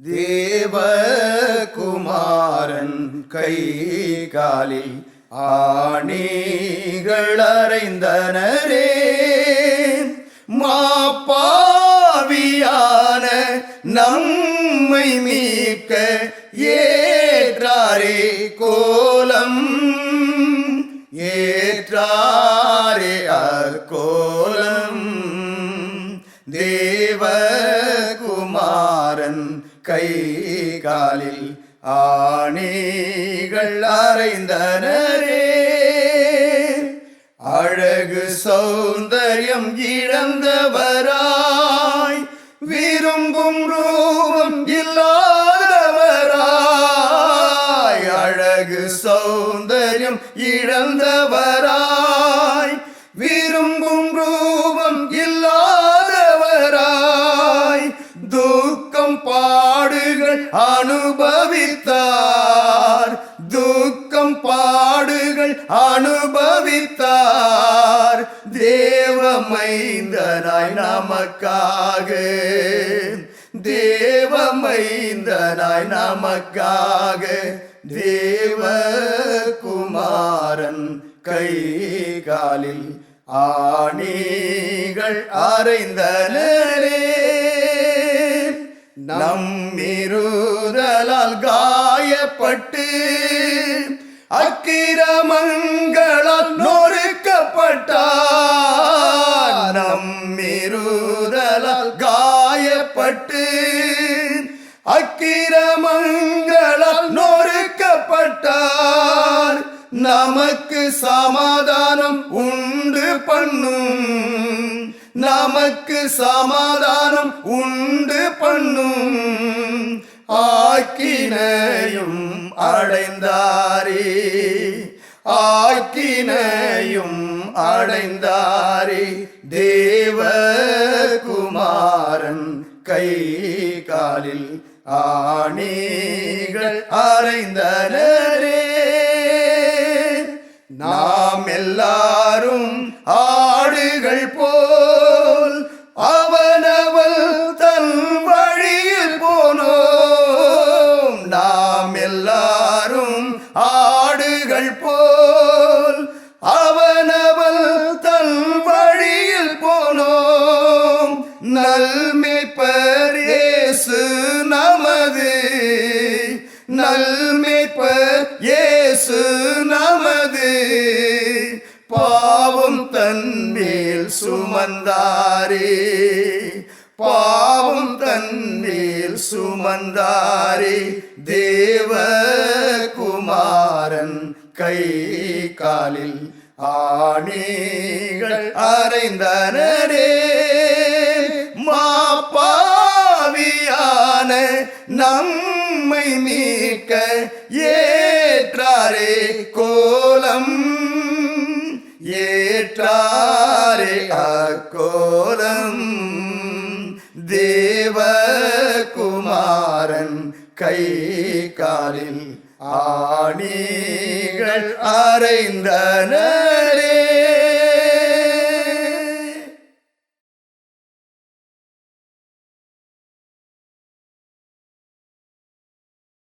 தேவகுமாரன் கை காலில் ஆணிகள் அறைந்தனரே, மாப்பாவியான நம்மை மீட்க ஏற்றாரே கோலம், ஏற்றாரே அக்கோலம். தேவகுமாரன் கை காலில் ஆணிகள் அறைந்தனரே, அழகு சௌந்தர்யம் இழந்தவராய், விரும்பும் ரூபம் இல்லாதவராய், அழகு சௌந்தர்யம் இழந்தவராய், விரும்பும் ரூபம் இல்லாதவராய், துக்கம் பாடுகள் அனுபவித்தார், துக்கம் பாடுகள் அனுபவித்தார். தேவமைந்தனாய் நமக்காக, தேவமைந்தனாய் நமக்காக, தேவகுமாரன் கை காலில் ஆணிகள் அறைந்தனரே, நம்மிருதலால் காயப்பட்டு அக்கிரமங்களால் நொறுக்கப்பட்டார், நம்மிருதலால் காயப்பட்டு அக்கிரமங்களால் நொறுக்கப்பட்டார். நமக்கு சமாதானம் உண்டு பண்ணும், நமக்கு சமாதானம் உண்டு பண்ணும், ஆக்கினையும் அடைந்தாரே, ஆக்கினையும் அடைந்தாரே. தேவகுமாரன் கை காலில் ஆணிகள் அறைந்தனரே, நாம் எல்லாரும் ஆடுகள் போல் அவனவள் தன் வழியில் போனோம், நாம் எல்லாரும் ஆடுகள் போல் அவனவள் தன் வழியில் போனோம். நல்மேய்ப்பர் இயேசு நமது, நல்மேய்ப்பர் இயேசு நமது, பாவம் தன்மேல் சுமந்தாரே, பாவம் தன்மேல் சுமந்தாரே. தேவகுமாரன் கை காலில் ஆணிகள் அறைந்தனரே, மாப்பாவியான நம்மை மீட்க ஏற்றாரே கோலம், ஏற்றாரே அக்கோலம். தேவகுமாரன் கை காலில் ஆணிகள் அறைந்தனர்.